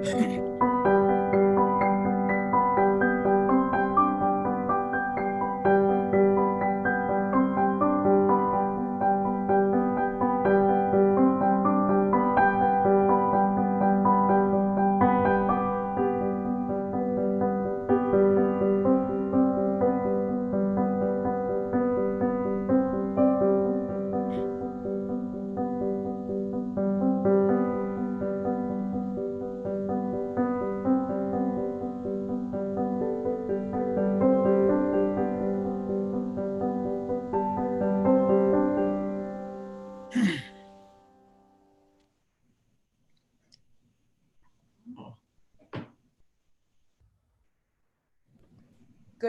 Good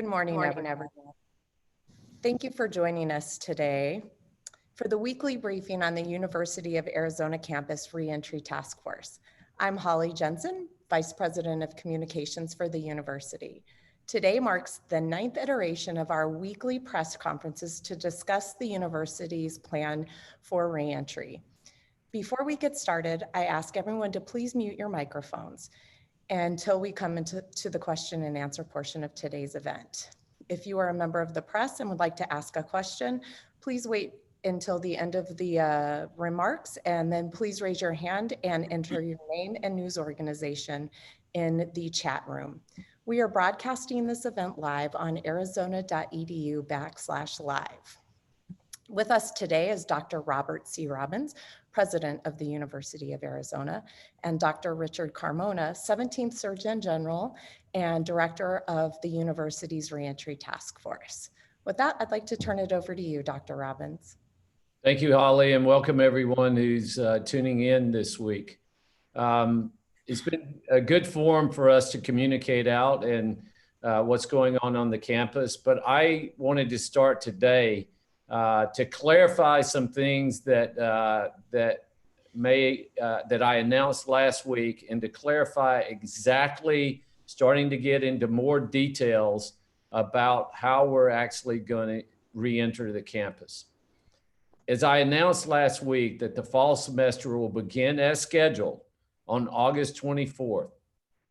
morning, everyone. Thank you for joining us today for the weekly briefing on the University of Arizona Campus Reentry Task Force. I'm Holly Jensen, Vice President of Communications for the university. Today marks the 9th iteration of our weekly press conferences to discuss the university's plan for reentry. Before we get started, I ask everyone to please mute your microphones until we come into the question and answer portion of today's event. If you are a member of the press and would like to ask a question, please wait until the end of the remarks, and then please raise your hand and enter your name and news organization in the chat room. We are broadcasting this event live on arizona.edu/live. With us today is Dr. Robert C. Robbins, President of the University of Arizona, and Dr. Richard Carmona, 17th Surgeon General and Director of the university's Reentry Task Force. With that, I'd like to turn it over to you, Dr. Robbins. Thank you, Holly, and welcome everyone who's tuning in this week. It's been a good forum for us to communicate out and what's going on the campus, but I wanted to start today to clarify some things that that I announced last week, and to clarify exactly, starting to get into more details about how we're actually going to re-enter the campus. As I announced last week that the fall semester will begin as scheduled on August 24th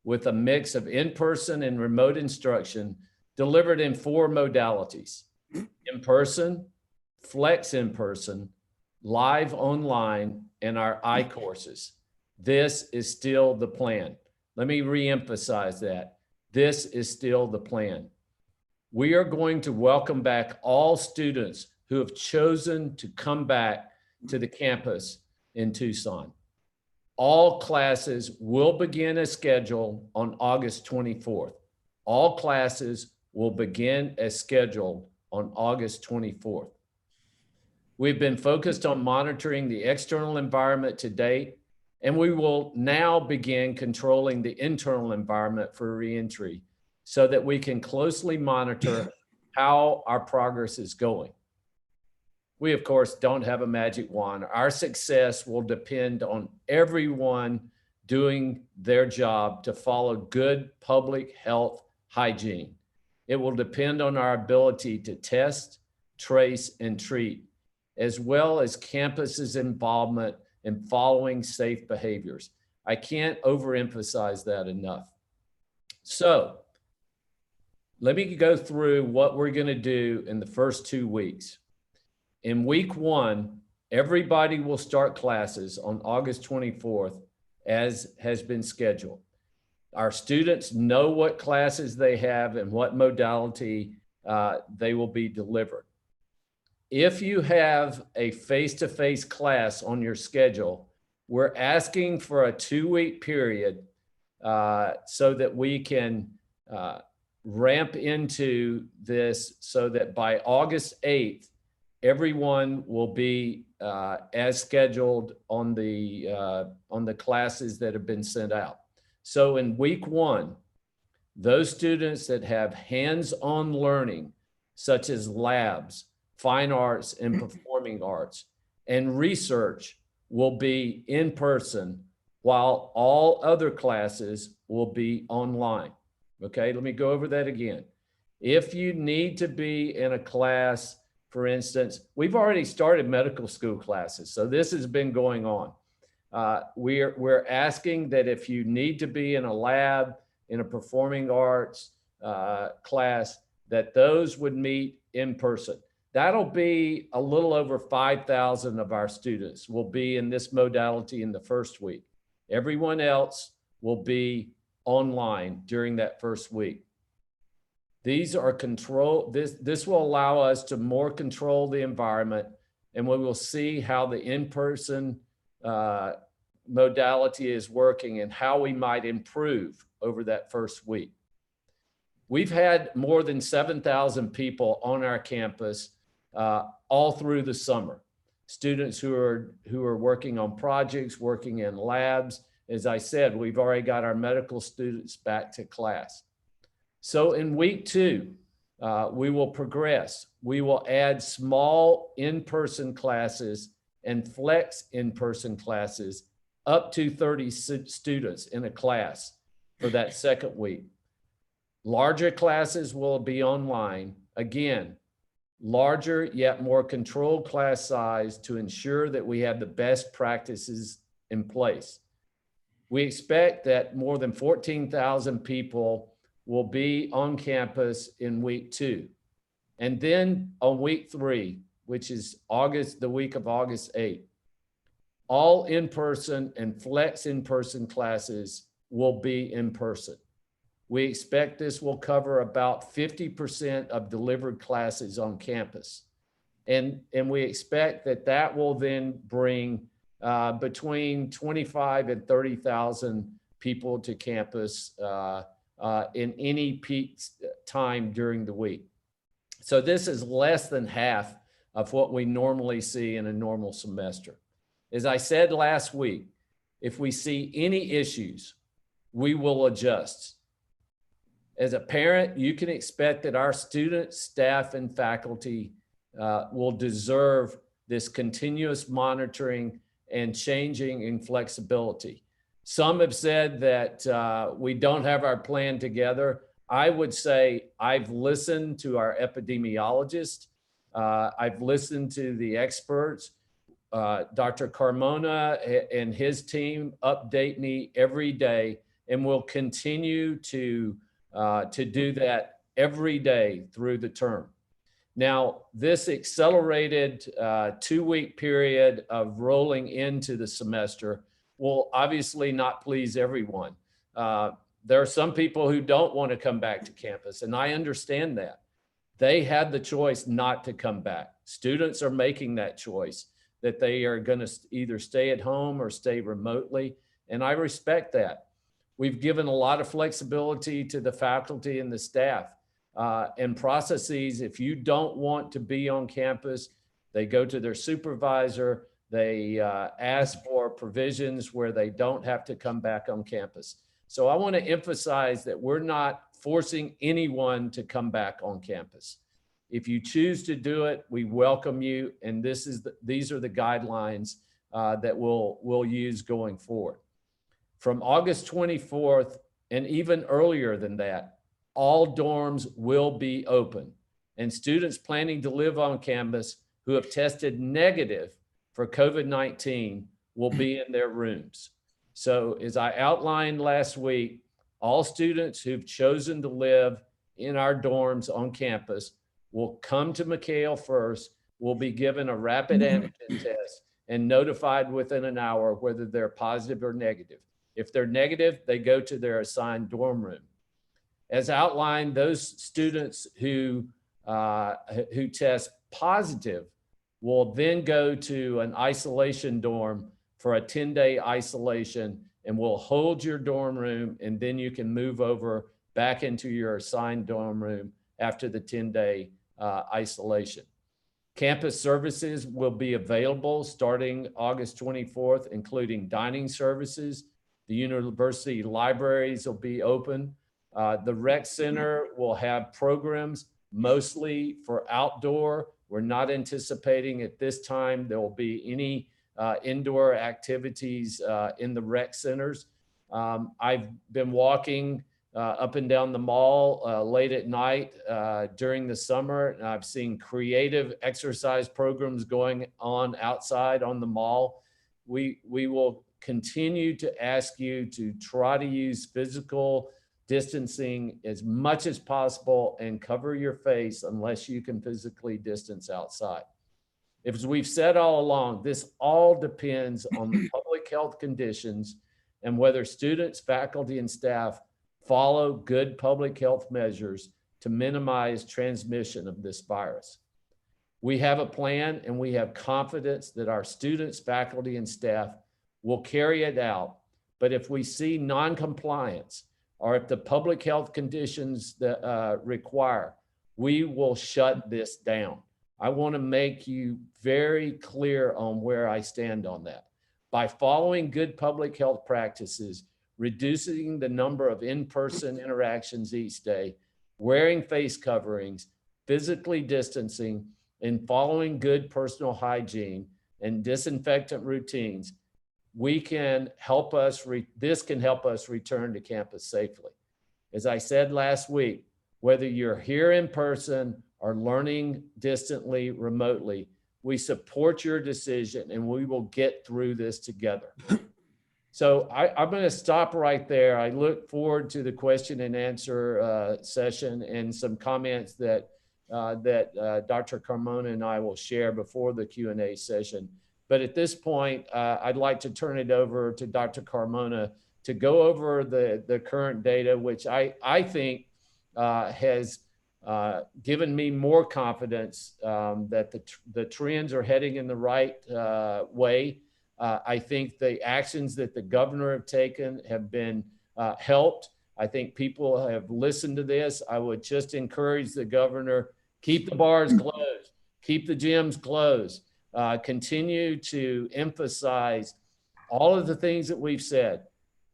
with a mix of in-person and remote instruction delivered in 4 modalities: in-person, flex in-person, live online, and our I-courses. This is still the plan. Let me reemphasize that. This is still the plan. We are going to welcome back all students who have chosen to come back to the campus in Tucson. All classes will begin as scheduled on August 24th. All classes will begin as scheduled on August 24th. We've been focused on monitoring the external environment to date, and we will now begin controlling the internal environment for reentry so that we can closely monitor how our progress is going. We, of course, don't have a magic wand. Our success will depend on everyone doing their job to follow good public health hygiene. It will depend on our ability to test, trace, and treat, as well as campus's involvement in following safe behaviors. I can't overemphasize that enough. So let me go through what we're going to do in the first 2 weeks. In week 1, everybody will start classes on August 24th as has been scheduled. Our students know what classes they have and what modality they will be delivered. If you have a face-to-face class on your schedule, we're asking for a 2-week period so that we can ramp into this so that by August 8th, everyone will be as scheduled on the classes that have been sent out. So in week 1, those students that have hands-on learning, such as labs, fine arts and performing arts, and research, will be in person, while all other classes will be online. Okay, let me go over that again. If you need to be in a class, for instance, we've already started medical school classes, so this has been going on. We're asking that if you need to be in a lab, in a performing arts class, that those would meet in person. That'll be a little over 5,000 of our students will be in this modality in the first week. Everyone else will be online during that first week. These are this will allow us to more control the environment, and we will see how the in-person modality is working and how we might improve over that first week. We've had more than 7,000 people on our campus all through the summer. Students who are working on projects, working in labs. As I said, we've already got our medical students back to class. So in week 2, we will progress. We will add small in-person classes and flex in-person classes up to 30 students in a class for that second week. Larger classes will be online. Again, larger yet more controlled class size to ensure that we have the best practices in place. We expect that more than 14,000 people will be on campus in week 2. And then on week 3, which is the week of August 8th, all in-person and flex in-person classes will be in person. We expect this will cover about 50% of delivered classes on campus. And we expect that will then bring between 25 and 30,000 people to campus in any peak time during the week. So this is less than half of what we normally see in a normal semester. As I said last week, if we see any issues, we will adjust. As a parent, you can expect that our students, staff, and faculty will deserve this continuous monitoring and changing in flexibility. Some have said that we don't have our plan together. I would say I've listened to our epidemiologist. I've listened to the experts. Dr. Carmona and his team update me every day, and will continue to do that every day through the term. Now, this accelerated 2-week period of rolling into the semester will obviously not please everyone. There are some people who don't want to come back to campus, and I understand that. They had the choice not to come back. Students are making that choice, that they are going to either stay at home or stay remotely, and I respect that. We've given a lot of flexibility to the faculty and the staff and processes. If you don't want to be on campus, they go to their supervisor, they ask for provisions where they don't have to come back on campus. So I want to emphasize that we're not forcing anyone to come back on campus. If you choose to do it, we welcome you, and these are the guidelines that we'll use going forward. From August 24th, and even earlier than that, all dorms will be open, and students planning to live on campus who have tested negative for COVID-19 will be in their rooms. So as I outlined last week, all students who've chosen to live in our dorms on campus will come to McHale first, will be given a rapid antigen test and notified within an hour whether they're positive or negative. If they're negative, they go to their assigned dorm room. As outlined, those students who test positive will then go to an isolation dorm for a 10-day isolation, and we'll hold your dorm room, and then you can move over back into your assigned dorm room after the 10-day isolation. Campus services will be available starting August 24th, including dining services. The university libraries will be open. The rec center will have programs mostly for outdoor. We're not anticipating at this time there will be any indoor activities in the rec centers. I've been walking up and down the mall late at night during the summer, and I've seen creative exercise programs going on outside on the mall. We will continue to ask you to try to use physical distancing as much as possible and cover your face unless you can physically distance outside. As we've said all along, this all depends on the public health conditions and whether students, faculty, and staff follow good public health measures to minimize transmission of this virus. We have a plan and we have confidence that our students, faculty, and staff will carry it out. But if we see non-compliance or if the public health conditions that require, we will shut this down. I want to make you very clear on where I stand on that. By following good public health practices, reducing the number of in-person interactions each day, wearing face coverings, physically distancing, and following good personal hygiene and disinfectant routines, we can help us, this can help us return to campus safely. As I said last week, whether you're here in person or learning distantly, remotely, we support your decision and we will get through this together. So I'm going to stop right there. I look forward to the question and answer session and some comments that Dr. Carmona and I will share before the Q&A session. But at this point, I'd like to turn it over to Dr. Carmona to go over the current data, which I think has given me more confidence that the trends are heading in the right way. I think the actions that the governor have taken have been helped. I think people have listened to this. I would just encourage the governor, keep the bars closed, keep the gyms closed, continue to emphasize all of the things that we've said.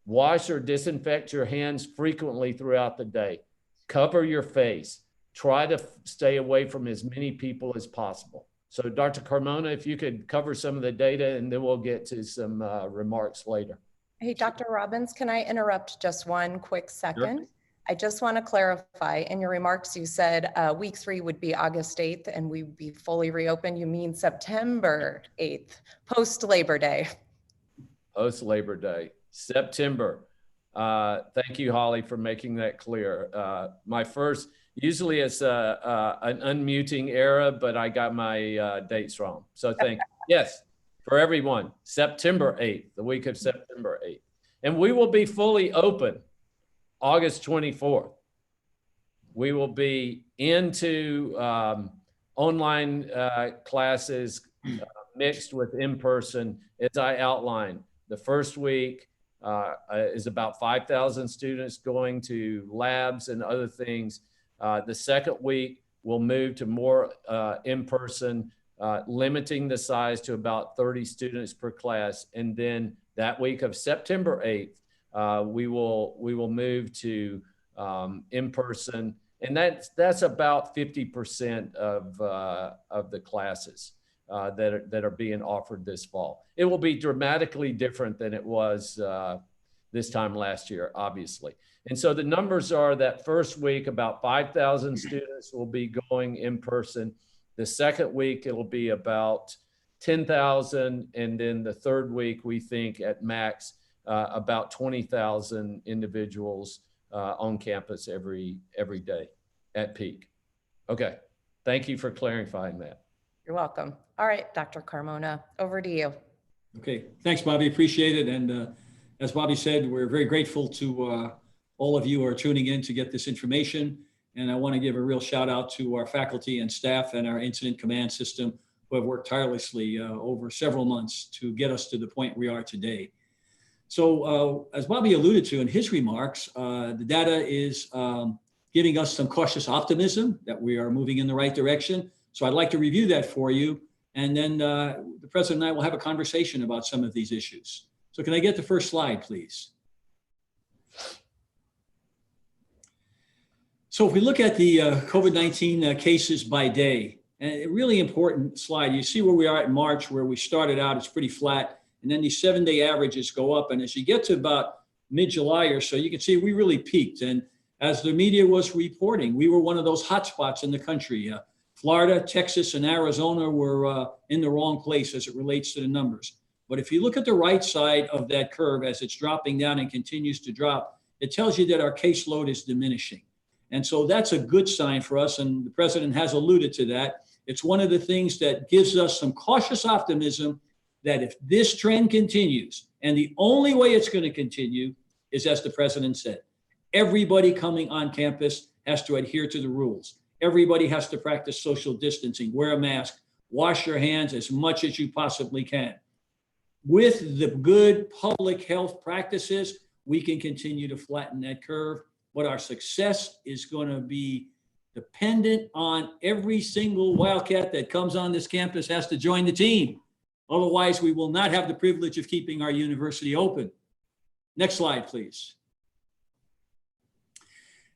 Wash or disinfect your hands frequently throughout the day. Cover your face. Try to stay away from as many people as possible. So Dr. Carmona, if you could cover some of the data and then we'll get to some remarks later. Hey, Dr. Robbins, can I interrupt just one quick second? Sure. I just want to clarify, in your remarks, you said week 3 would be August 8th and we would be fully reopened. You mean September 8th, post-Labor Day. Post-Labor Day, September. Thank you, Holly, for making that clear. My first, usually it's an unmuting error, but I got my dates wrong. So thank you. Yes, for everyone, September 8th, the week of September 8th. And we will be fully open August 24th. We will be into online classes mixed with in-person, as I outlined. The first week is about 5,000 students going to labs and other things. The second week, we'll move to more in-person, limiting the size to about 30 students per class. And then that week of September 8th, we will move to in-person, and that's about 50% of the classes that are being offered this fall. It will be dramatically different than it was this time last year, obviously. And so the numbers are that first week, about 5,000 students will be going in person. The second week, it'll be about 10,000. And then the third week, we think at max, about 20,000 individuals on campus every day at peak. Okay, thank you for clarifying that. You're welcome. All right, Dr. Carmona, over to you. Okay, thanks, Bobby. Appreciate it. And as Bobby said, we're very grateful to all of you who are tuning in to get this information. And I want to give a real shout out to our faculty and staff and our incident command system who have worked tirelessly over several months to get us to the point we are today. So as Bobby alluded to in his remarks, the data is giving us some cautious optimism that we are moving in the right direction. So I'd like to review that for you. And then the president and I will have a conversation about some of these issues. So can I get the first slide, please? So if we look at the COVID-19 cases by day, and a really important slide, you see where we are at March, where we started out, it's pretty flat. And then these 7-day averages go up. And as you get to about mid-July or so, you can see we really peaked. And as the media was reporting, we were one of those hotspots in the country. Florida, Texas, and Arizona were in the wrong place as it relates to the numbers. But if you look at the right side of that curve as it's dropping down and continues to drop, it tells you that our caseload is diminishing. And so that's a good sign for us. And the president has alluded to that. It's one of the things that gives us some cautious optimism that if this trend continues, and the only way it's going to continue is, as the president said, everybody coming on campus has to adhere to the rules. Everybody has to practice social distancing, wear a mask, wash your hands as much as you possibly can. With the good public health practices, we can continue to flatten that curve. But our success is going to be dependent on every single Wildcat that comes on this campus has to join the team. Otherwise, we will not have the privilege of keeping our university open. Next slide, please.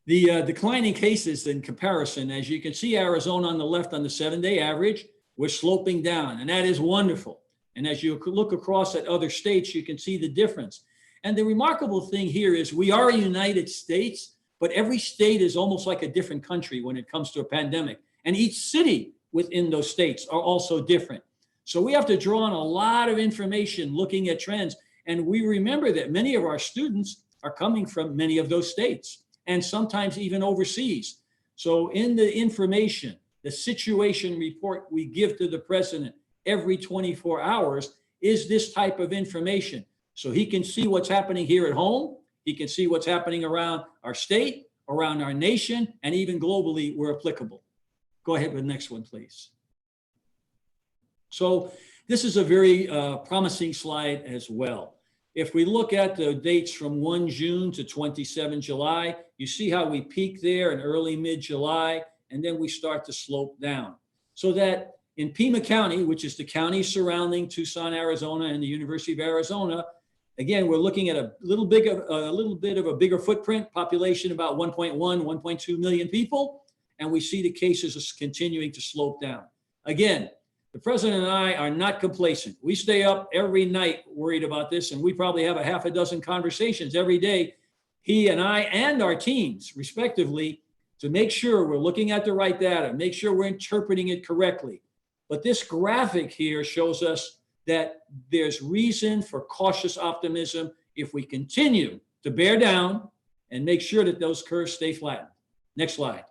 The declining cases in comparison, as you can see, Arizona on the left on the 7-day average, we're sloping down, and that is wonderful. And as you look across at other states, you can see the difference. And the remarkable thing here is we are a United States, but every state is almost like a different country when it comes to a pandemic. And each city within those states are also different. So we have to draw on a lot of information looking at trends. And we remember that many of our students are coming from many of those states and sometimes even overseas. So in the information, the situation report we give to the president every 24 hours is this type of information. So he can see what's happening here at home. He can see what's happening around our state, around our nation, and even globally where applicable. Go ahead with the next one, please. So this is a very promising slide as well. If we look at the dates from 1 June to 27 July, you see how we peak there in early mid-July, and then we start to slope down. So that in PIMA County, which is the county surrounding Tucson, Arizona, and the University of Arizona, again, we're looking at a little bit of a bigger footprint, population about 1.1, 1.2 million people, and we see the cases are continuing to slope down. Again, the president and I are not complacent. We stay up every night worried about this, and we probably have a half a dozen conversations every day, he and I and our teams, respectively, to make sure we're looking at the right data, make sure we're interpreting it correctly. But this graphic here shows us that there's reason for cautious optimism if we continue to bear down and make sure that those curves stay flattened. Next slide.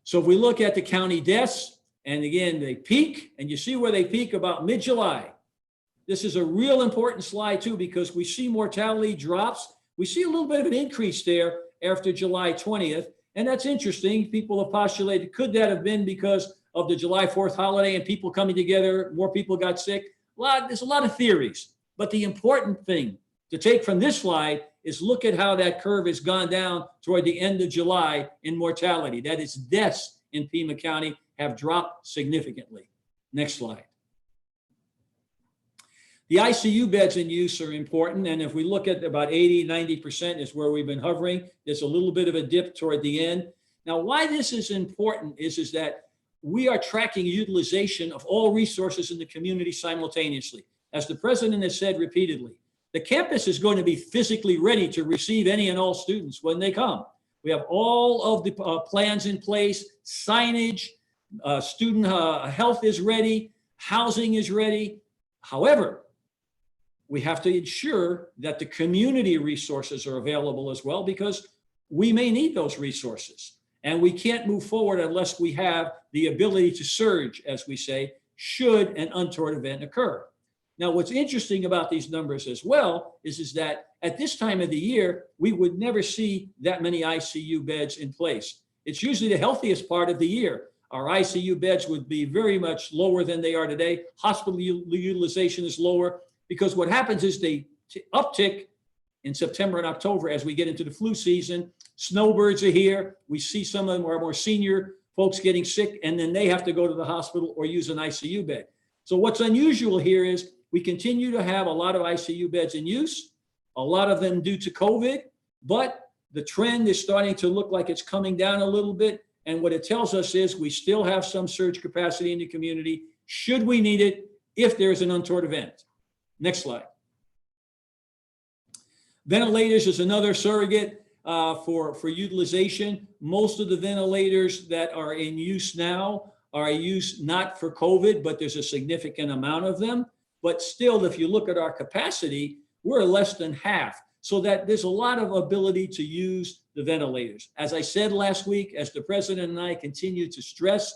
So if we look at the county deaths, and again, they peak, and you see where they peak about mid-July. This is a real important slide too, because we see mortality drops. We see a little bit of an increase there after July 20th. And that's interesting. People have postulated, could that have been because of the July 4th holiday and people coming together, more people got sick? There's a lot of theories. But the important thing to take from this slide is look at how that curve has gone down toward the end of July in mortality. That is, deaths in PIMA County have dropped significantly. Next slide. The ICU beds in use are important. And if we look at about 80, 90% is where we've been hovering. There's a little bit of a dip toward the end. Now, why this is important is that we are tracking utilization of all resources in the community simultaneously. As the president has said repeatedly, the campus is going to be physically ready to receive any and all students when they come. We have all of the plans in place, signage, student health is ready, housing is ready. However, we have to ensure that the community resources are available as well, because we may need those resources. And we can't move forward unless we have the ability to surge, as we say, should an untoward event occur. Now, what's interesting about these numbers as well is that at this time of the year, we would never see that many ICU beds in place. It's usually the healthiest part of the year. Our ICU beds would be very much lower than they are today. Hospital utilization is lower because what happens is they uptick in September and October as we get into the flu season. Snowbirds are here. We see some of our more senior folks getting sick, and then they have to go to the hospital or use an ICU bed. So what's unusual here is we continue to have a lot of ICU beds in use, a lot of them due to COVID, but the trend is starting to look like it's coming down a little bit. And what it tells us is we still have some surge capacity in the community should we need it if there's an untoward event. Next slide. Ventilators is another surrogate for utilization. Most of the ventilators that are in use now are used not for COVID, but there's a significant amount of them. But still, if you look at our capacity, we're less than half. So that there's a lot of ability to use the ventilators. As I said last week, as the president and I continue to stress,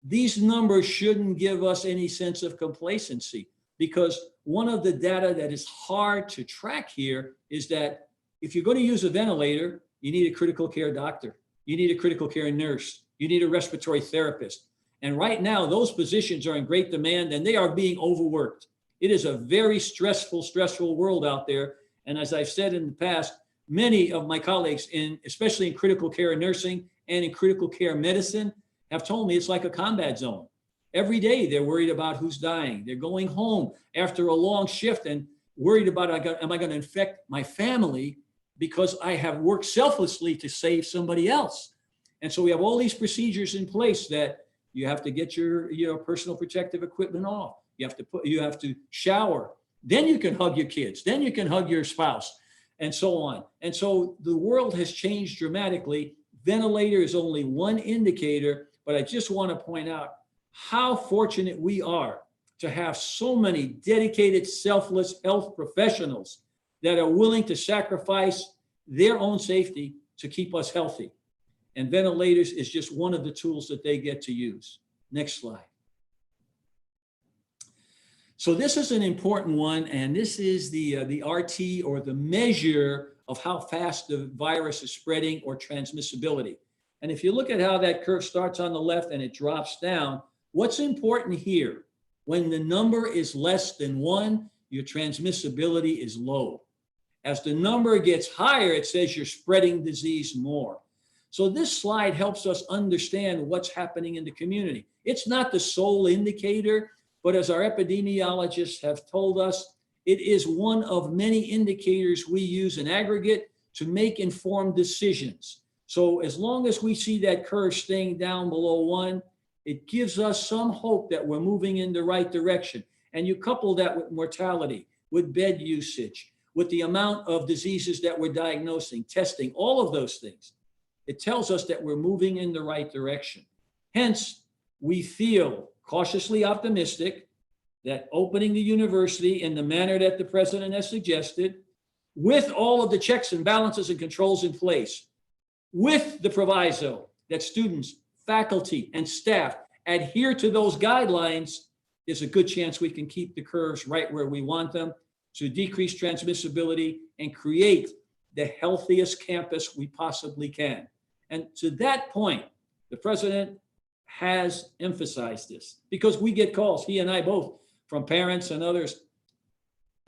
these numbers shouldn't give us any sense of complacency, because one of the data that is hard to track here is that if you're going to use a ventilator, you need a critical care doctor, you need a critical care nurse, you need a respiratory therapist. And right now, those positions are in great demand and they are being overworked. It is a very stressful world out there. And as I've said in the past, many of my colleagues, especially in critical care nursing and in critical care medicine, have told me it's like a combat zone. Every day they're worried about who's dying. They're going home after a long shift and worried about, am I going to infect my family because I have worked selflessly to save somebody else? And so we have all these procedures in place that you have to get your personal protective equipment off. You have to shower. Then you can hug your kids. Then you can hug your spouse, and so on. And so the world has changed dramatically. Ventilator is only one indicator, but I just want to point out how fortunate we are to have so many dedicated, selfless health professionals that are willing to sacrifice their own safety to keep us healthy. And ventilators is just one of the tools that they get to use. Next slide. So this is an important one, and this is the RT, or the measure of how fast the virus is spreading, or transmissibility. And if you look at how that curve starts on the left and it drops down, what's important here? When the number is less than 1, your transmissibility is low. As the number gets higher, it says you're spreading disease more. So this slide helps us understand what's happening in the community. It's not the sole indicator, but as our epidemiologists have told us, it is one of many indicators we use in aggregate to make informed decisions. So as long as we see that curve staying down below 1, it gives us some hope that we're moving in the right direction. And you couple that with mortality, with bed usage, with the amount of diseases that we're diagnosing, testing, all of those things. It tells us that we're moving in the right direction. Hence, we feel cautiously optimistic that opening the university in the manner that the president has suggested, with all of the checks and balances and controls in place, with the proviso that students, faculty, and staff adhere to those guidelines, there's a good chance we can keep the curves right where we want them to decrease transmissibility and create the healthiest campus we possibly can. And to that point, the president has emphasized this, because we get calls, he and I both, from parents and others.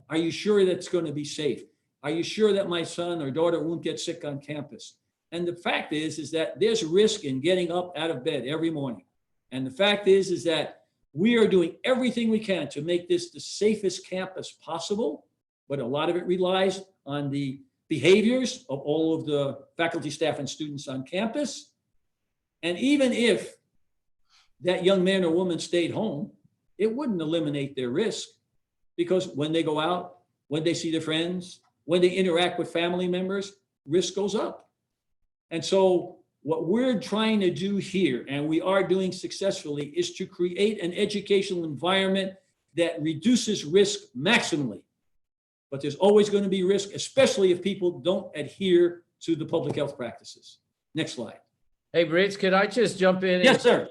Are you sure that's going to be safe? Are you sure that my son or daughter won't get sick on campus? And the fact is that there's risk in getting up out of bed every morning. And the fact is that we are doing everything we can to make this the safest campus possible, but a lot of it relies on the behaviors of all of the faculty, staff, and students on campus. And even if that young man or woman stayed home, it wouldn't eliminate their risk, because when they go out, when they see their friends, when they interact with family members, risk goes up. And so what we're trying to do here, and we are doing successfully, is to create an educational environment that reduces risk maximally. But there's always going to be risk, especially if people don't adhere to the public health practices. Next slide. Hey, Rich, could I just jump in? Yes, sir.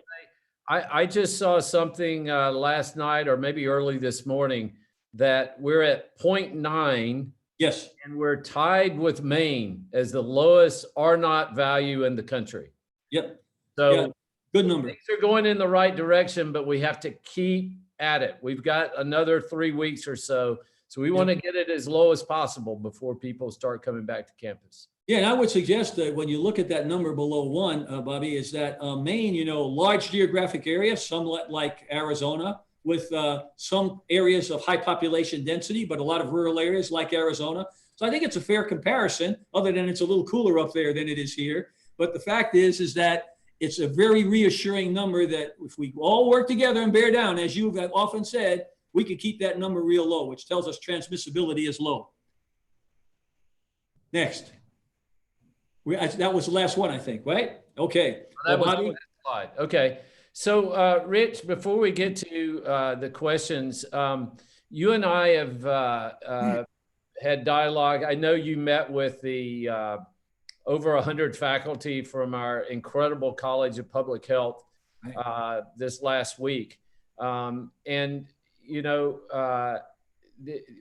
I just saw something last night, or maybe early this morning, that we're at 0.9. Yes. And we're tied with Maine as the lowest R0 value in the country. Yep. So yeah. Good number. Things are going in the right direction, but we have to keep at it. We've got another 3 weeks or so. So we want to get it as low as possible before people start coming back to campus. Yeah, and I would suggest that when you look at that number below 1, Bobby, is that Maine, large geographic area, somewhat like Arizona, with some areas of high population density, but a lot of rural areas like Arizona. So I think it's a fair comparison, other than it's a little cooler up there than it is here. But the fact is that it's a very reassuring number that if we all work together and bear down, as you have often said, we can keep that number real low, which tells us transmissibility is low. Next. That was the last one, I think, right? Okay. That was the last slide. Okay. So, Rich, before we get to the questions, you and I have had dialogue. I know you met with the over 100 faculty from our incredible College of Public Health this last week. And, you know,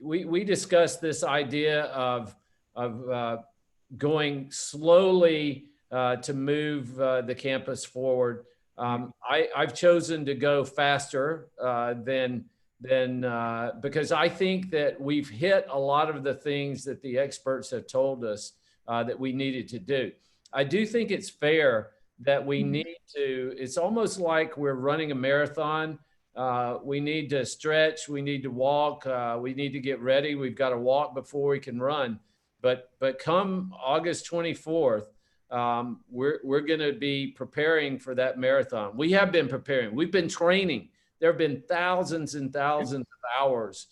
we discussed this idea of going slowly to move the campus forward. I've chosen to go faster than because I think that we've hit a lot of the things that the experts have told us that we needed to do. I do think it's fair that we need to, it's almost like we're running a marathon. We need to stretch, we need to walk, we need to get ready. We've got to walk before we can run. But come August 24th, we're going to be preparing for that marathon. We have been preparing. We've been training. There have been thousands and thousands of hours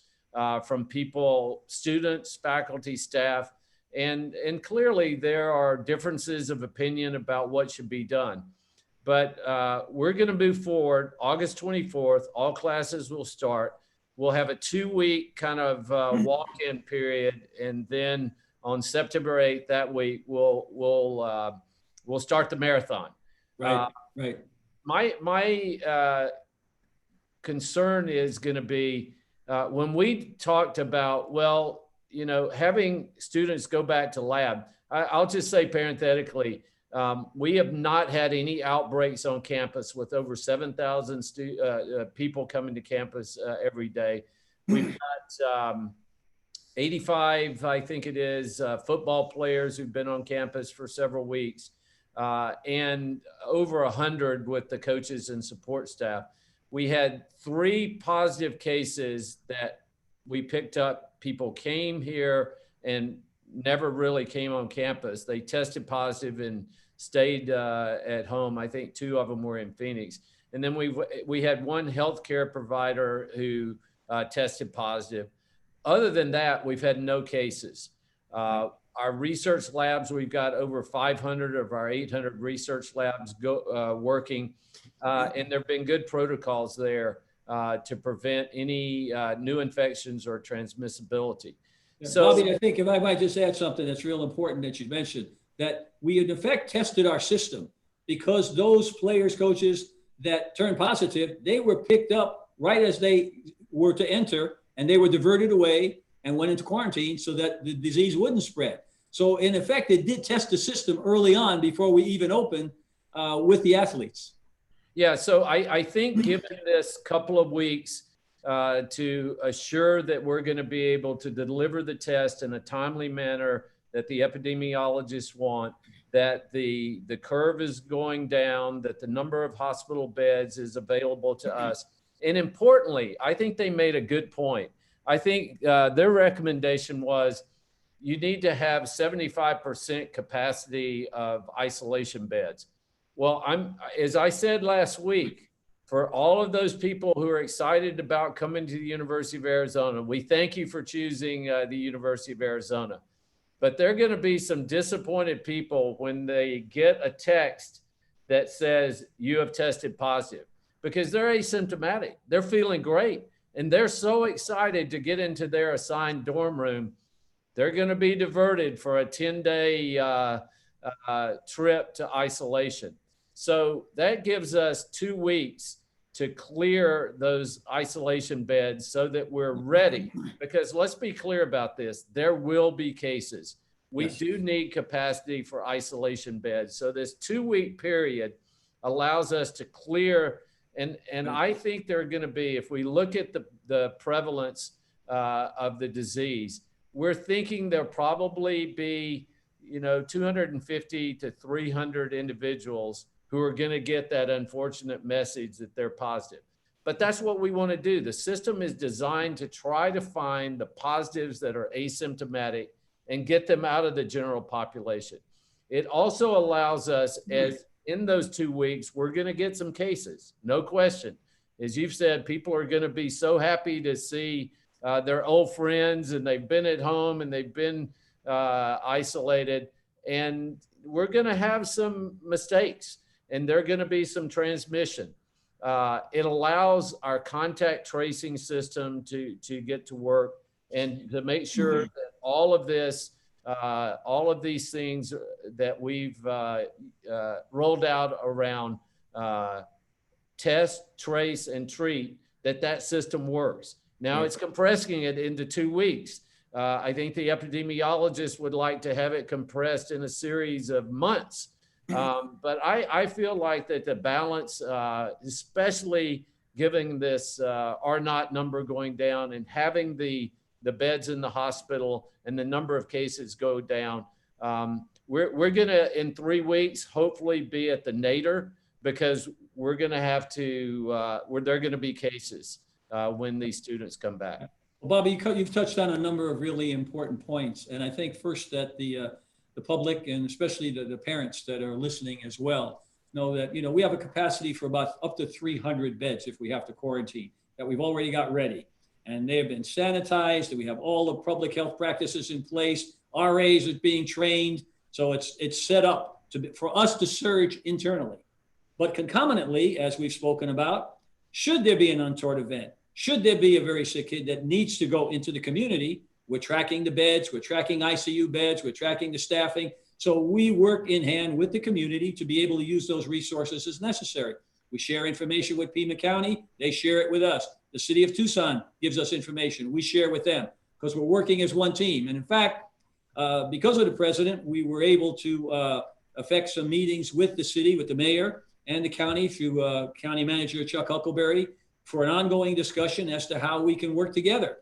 from people, students, faculty, staff, and clearly there are differences of opinion about what should be done. But we're going to move forward. August 24th, all classes will start. We'll have a 2-week kind of walk-in period, and then on September 8th that week, we'll start the marathon. Right. Right. My concern is going to be when we talked about, well, you know, having students go back to lab. I'll just say parenthetically, we have not had any outbreaks on campus with over 7,000 people coming to campus every day. We've got 85, I think it is, football players who've been on campus for several weeks, and over 100 with the coaches and support staff. We had 3 positive cases that we picked up. People came here and never really came on campus. They tested positive and stayed at home. I think 2 of them were in Phoenix. And then we had 1 healthcare provider who tested positive. Other than that, we've had no cases. Our research labs, we've got over 500 of our 800 research labs working. And there have been good protocols there to prevent any new infections or transmissibility. Yeah, so, Bobby, I think if I might just add something that's real important that you mentioned, that we in effect tested our system because those players, coaches that turned positive, they were picked up right as they were to enter, and they were diverted away and went into quarantine so that the disease wouldn't spread. So in effect, it did test the system early on before we even opened with the athletes. Yeah, so I think given this couple of weeks to assure that we're going to be able to deliver the test in a timely manner that the epidemiologists want, that the curve is going down, that the number of hospital beds is available to us. And importantly, I think they made a good point. I think their recommendation was you need to have 75% capacity of isolation beds. Well, as I said last week, for all of those people who are excited about coming to the University of Arizona, we thank you for choosing the University of Arizona. But there are going to be some disappointed people when they get a text that says you have tested positive, because they're asymptomatic. They're feeling great, and they're so excited to get into their assigned dorm room. They're going to be diverted for a 10-day trip to isolation. So that gives us 2 weeks to clear those isolation beds so that we're ready. Because let's be clear about this, there will be cases. We do need capacity for isolation beds. So this 2-week period allows us to clear, and I think there are going to be, if we look at the prevalence of the disease, we're thinking there'll probably be, 250 to 300 individuals who are going to get that unfortunate message that they're positive. But that's what we want to do. The system is designed to try to find the positives that are asymptomatic and get them out of the general population. It also allows us, as in those 2 weeks, we're going to get some cases, no question. As you've said, people are going to be so happy to see their old friends, and they've been at home and they've been isolated, and we're going to have some mistakes, and there are going to be some transmission. it allows our contact tracing system to get to work and to make sure that all of this, all of these things that we've rolled out around test, trace, and treat, that system works. Now it's compressing it into 2 weeks. I think the epidemiologists would like to have it compressed in a series of months. But I feel like that the balance, especially given this R0 number going down and having the beds in the hospital and the number of cases go down, we're going to, in 3 weeks, hopefully be at the nadir, because we're going to have to, there are going to be cases when these students come back. Well, Bobby, you've touched on a number of really important points. And I think first that the public, and especially the parents that are listening as well, know that, we have a capacity for about up to 300 beds if we have to quarantine, that we've already got ready. And they have been sanitized, and we have all the public health practices in place. RAs are being trained. So it's set up for us to surge internally. But concomitantly, as we've spoken about, should there be an untoward event, should there be a very sick kid that needs to go into the community, we're tracking the beds, we're tracking ICU beds, we're tracking the staffing. So we work in hand with the community to be able to use those resources as necessary. We share information with PIMA County, they share it with us. The city of Tucson gives us information, we share with them, because we're working as one team. And in fact, because of the president, we were able to effect some meetings with the city, with the mayor and the county through County Manager Chuck Huckleberry, for an ongoing discussion as to how we can work together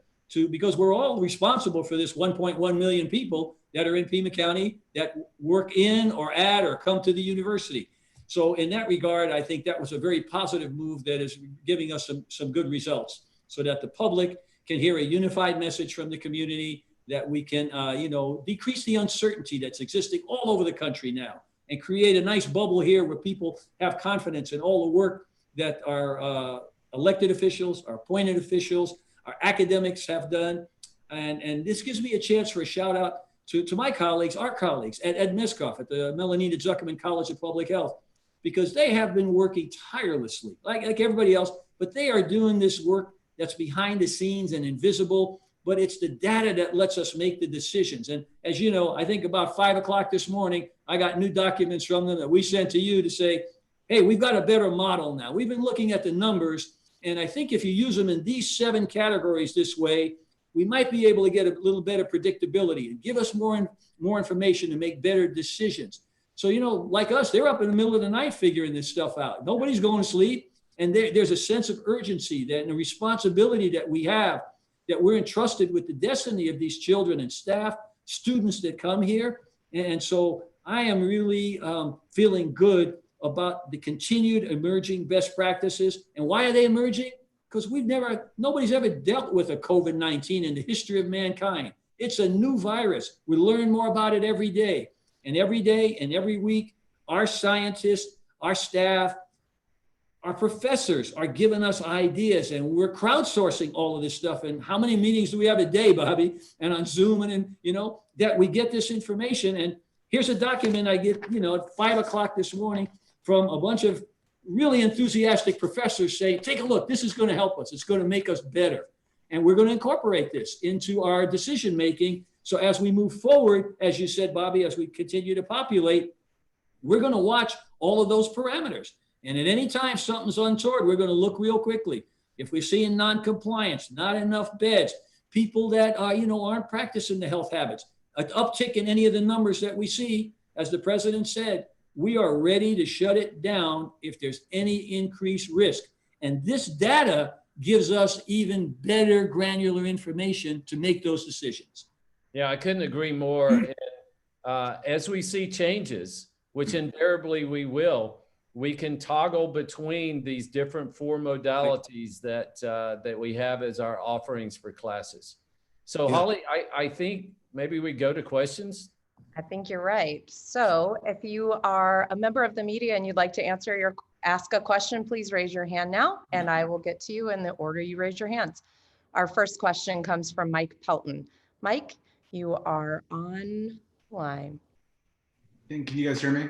because we're all responsible for this 1.1 million people that are in PIMA County that work in or at or come to the university. So in that regard, I think that was a very positive move that is giving us some good results, so that the public can hear a unified message from the community, that we can, decrease the uncertainty that's existing all over the country now, and create a nice bubble here where people have confidence in all the work that our elected officials, our appointed officials, our academics have done. And this gives me a chance for a shout out to my colleagues, our colleagues at Ed Miskoff at the Melanita Zuckerman College of Public Health, because they have been working tirelessly, like everybody else, but they are doing this work that's behind the scenes and invisible, but it's the data that lets us make the decisions. And as you know, I think about 5 o'clock this morning, I got new documents from them that we sent to you to say, hey, we've got a better model now. We've been looking at the numbers, and I think if you use them in these 7 categories this way, we might be able to get a little better predictability and give us more information to make better decisions. So, like us, they're up in the middle of the night figuring this stuff out. Nobody's going to sleep. And there's a sense of urgency and a responsibility that we have, that we're entrusted with the destiny of these children and staff, students that come here. And so I am really feeling good about the continued emerging best practices. And why are they emerging? Because nobody's ever dealt with a COVID-19 in the history of mankind. It's a new virus. We learn more about it every day. And every week, our scientists, our staff, our professors are giving us ideas, and we're crowdsourcing all of this stuff. And how many meetings do we have a day, Bobby? And on Zoom, and that we get this information. And here's a document I get, at 5 o'clock this morning from a bunch of really enthusiastic professors saying, take a look, this is going to help us. It's going to make us better. And we're going to incorporate this into our decision making. So as we move forward, as you said, Bobby, as we continue to populate, we're going to watch all of those parameters. And at any time something's untoward, we're going to look real quickly. If we're seeing non-compliance, not enough beds, people that aren't practicing the health habits, an uptick in any of the numbers that we see, as the president said, we are ready to shut it down if there's any increased risk. And this data gives us even better granular information to make those decisions. Yeah, I couldn't agree more. And, as we see changes, which invariably we will, we can toggle between these different 4 modalities that we have as our offerings for classes. So yeah. Holly, I think maybe we go to questions. I think you're right. So if you are a member of the media and you'd like to ask a question, please raise your hand now, and I will get to you in the order you raise your hands. Our first question comes from Mike Pelton. Mike, you are online. Can you guys hear me?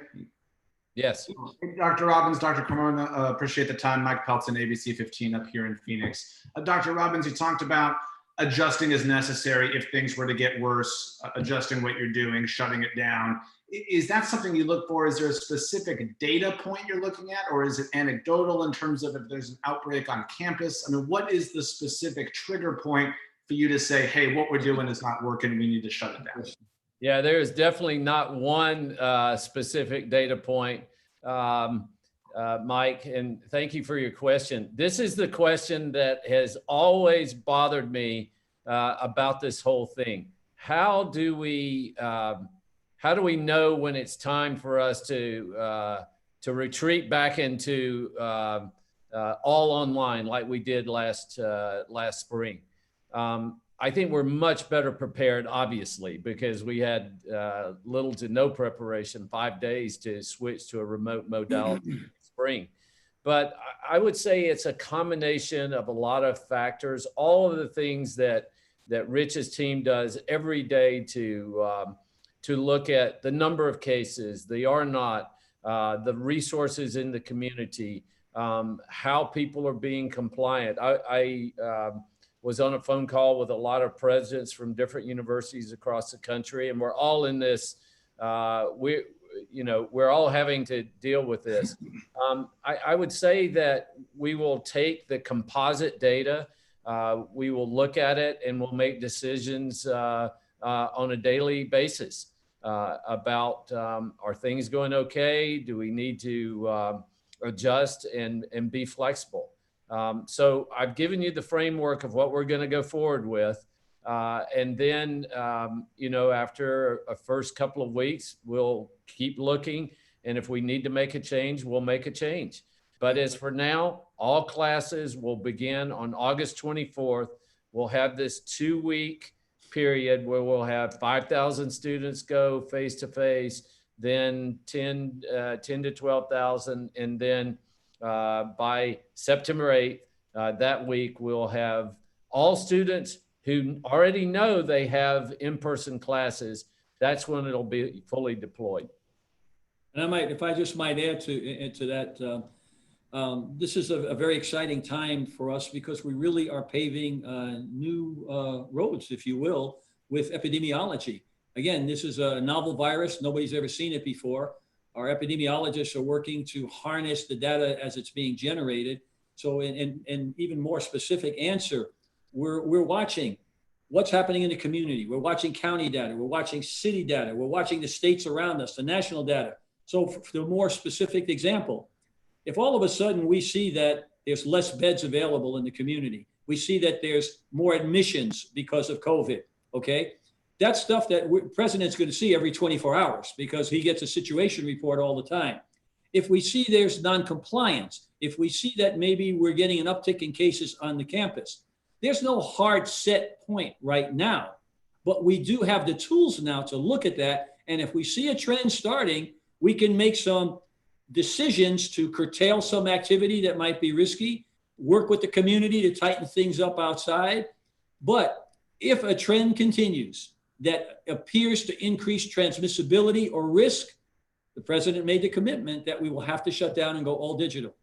Yes. Dr. Robbins, Dr. Carmona, appreciate the time. Mike Pelton, ABC 15 up here in Phoenix. Dr. Robbins, you talked about adjusting as necessary if things were to get worse, adjusting what you're doing, shutting it down. Is that something you look for? Is there a specific data point you're looking at, or is it anecdotal in terms of if there's an outbreak on campus? I mean, what is the specific trigger point for you to say, hey, what we're doing is not working, we need to shut it down? Yeah, there is definitely not one specific data point, Mike, and thank you for your question. This is the question that has always bothered me about this whole thing. How do we know when it's time for us to retreat back into all online like we did last spring? I think we're much better prepared, obviously, because we had little to no preparation, 5 days to switch to a remote modality in spring. But I would say it's a combination of a lot of factors, all of the things that Rich's team does every day to look at the number of cases, the R naught, the resources in the community, how people are being compliant. I was on a phone call with a lot of presidents from different universities across the country, and we're all in this. We're all having to deal with this. I would say that we will take the composite data, we will look at it, and we'll make decisions on a daily basis about are things going okay? Do we need to adjust and be flexible? So I've given you the framework of what we're going to go forward with. And then, after a first couple of weeks, we'll keep looking. And if we need to make a change, we'll make a change. But as for now, all classes will begin on August 24th. We'll have this 2-week period where we'll have 5,000 students go face-to-face, then 10 to 12,000, and then by September 8th, that week, we'll have all students who already know they have in-person classes. That's when it'll be fully deployed. And if I just might add to that, this is a very exciting time for us because we really are paving new roads, if you will, with epidemiology. Again, this is a novel virus. Nobody's ever seen it before. Our epidemiologists are working to harness the data as it's being generated. So in even more specific answer, we're watching what's happening in the community. We're watching county data. We're watching city data. We're watching the states around us, the national data. So for the more specific example, if all of a sudden we see that there's less beds available in the community, we see that there's more admissions because of COVID, okay? That's stuff that the president's going to see every 24 hours because he gets a situation report all the time. If we see there's non-compliance, if we see that maybe we're getting an uptick in cases on the campus, there's no hard set point right now, but we do have the tools now to look at that. And if we see a trend starting, we can make some decisions to curtail some activity that might be risky, work with the community to tighten things up outside. But if a trend continues that appears to increase transmissibility or risk, the president made the commitment that we will have to shut down and go all digital.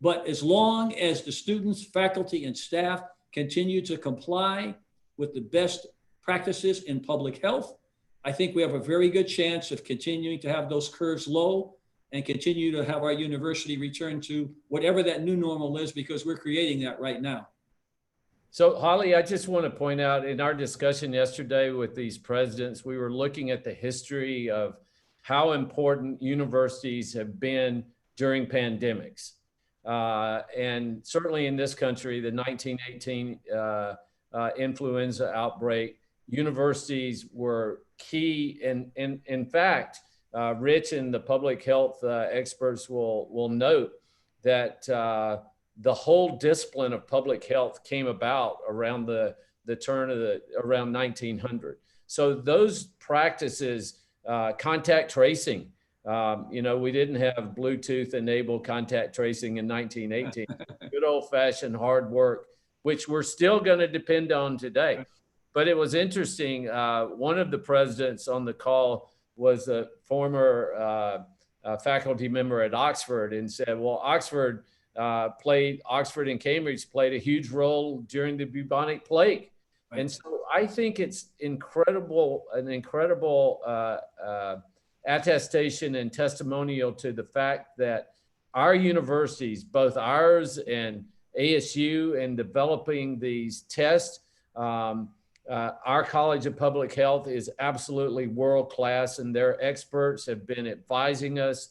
But as long as the students, faculty, and staff continue to comply with the best practices in public health, I think we have a very good chance of continuing to have those curves low and continue to have our university return to whatever that new normal is, because we're creating that right now. So Holly, I just want to point out in our discussion yesterday with these presidents, we were looking at the history of how important universities have been during pandemics. And certainly in this country, the 1918 influenza outbreak, universities were key. And in fact, Rich and the public health experts will note that the whole discipline of public health came about around the turn of around 1900. So those practices, contact tracing, we didn't have Bluetooth enabled contact tracing in 1918. Good old fashioned hard work, which we're still going to depend on today. But it was interesting. One of the presidents on the call was a former faculty member at Oxford and said, well, Oxford and Cambridge played a huge role during the bubonic plague. Right. And so I think it's an incredible attestation and testimonial to the fact that our universities, both ours and ASU, in developing these tests, our College of Public Health is absolutely world-class, and their experts have been advising us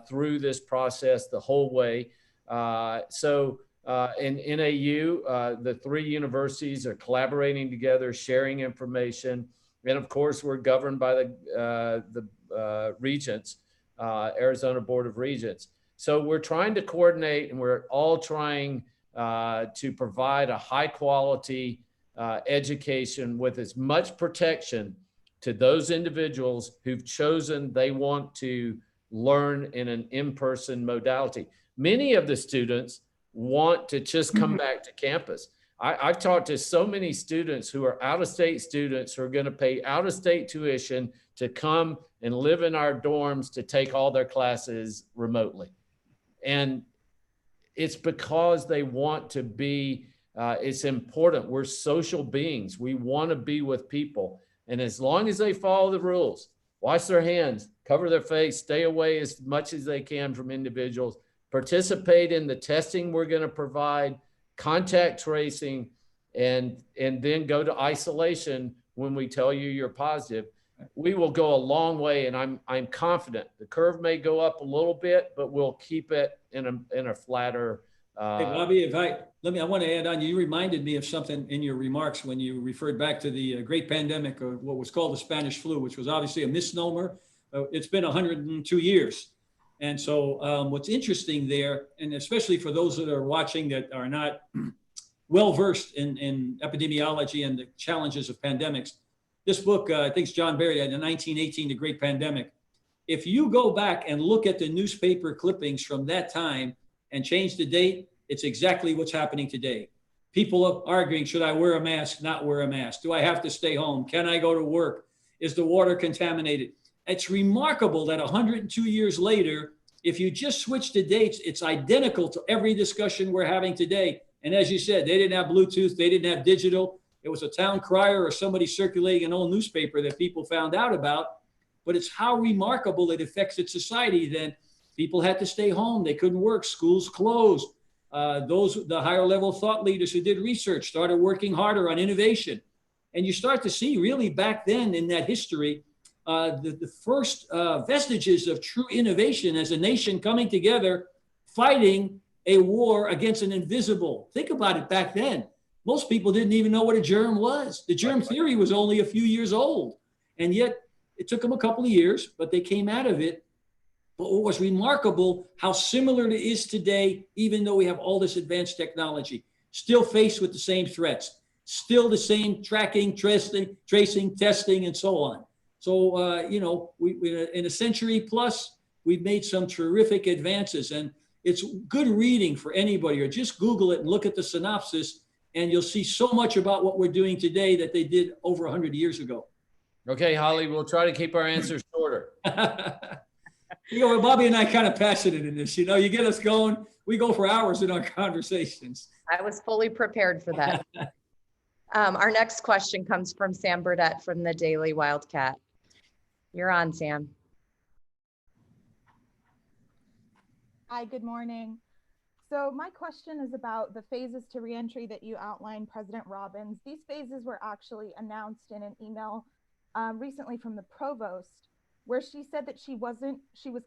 through this process the whole way. In NAU, the three universities are collaborating together, sharing information. And of course, we're governed by the regents, Arizona Board of Regents. So we're trying to coordinate, and we're all trying to provide a high quality education with as much protection to those individuals who've chosen they want to learn in an in-person modality. Many of the students want to just come back to campus. I've talked to so many students who are out-of-state students who are going to pay out-of-state tuition to come and live in our dorms to take all their classes remotely. And it's because they want to be, it's important. We're social beings. We want to be with people. And as long as they follow the rules, wash their hands, cover their face, stay away as much as they can from individuals, participate in the testing we're going to provide, contact tracing, and then go to isolation when we tell you you're positive, we will go a long way. And I'm confident the curve may go up a little bit, but we'll keep it in a flatter. Hey, Bobby, I want to add on. You reminded me of something in your remarks when you referred back to the great pandemic, or what was called the Spanish flu, which was obviously a misnomer. It's been 102 years. And so what's interesting there, and especially for those that are watching that are not well-versed in epidemiology and the challenges of pandemics, this book, I think it's John Barry, in 1918, The Great Pandemic. If you go back and look at the newspaper clippings from that time and change the date, it's exactly what's happening today. People are arguing, should I wear a mask, not wear a mask? Do I have to stay home? Can I go to work? Is the water contaminated? It's remarkable that 102 years later, if you just switch the dates, it's identical to every discussion we're having today. And as you said, they didn't have Bluetooth, they didn't have digital. It was a town crier or somebody circulating an old newspaper that people found out about. But it's how remarkable it affects its society. Then people had to stay home, they couldn't work, schools closed. The higher level thought leaders who did research started working harder on innovation. And you start to see really back then in that history, the first vestiges of true innovation as a nation coming together, fighting a war against an invisible. Think about it back then. Most people didn't even know what a germ was. The germ theory was only a few years old. And yet it took them a couple of years, but they came out of it. But what was remarkable, how similar it is today, even though we have all this advanced technology, still faced with the same threats, still the same tracking, tracing, testing, and so on. So, we in a century plus, we've made some terrific advances, and it's good reading for anybody, or just Google it and look at the synopsis, and you'll see so much about what we're doing today that they did over 100 years ago. Okay, Holly, we'll try to keep our answers shorter. Bobby and I kind of passionate in this, you get us going. We go for hours in our conversations. I was fully prepared for that. Our next question comes from Sam Burdett from the Daily Wildcat. You're on, Sam. Hi, good morning. So my question is about the phases to reentry that you outlined, President Robbins. These phases were actually announced in an email recently from the provost, where she said that she was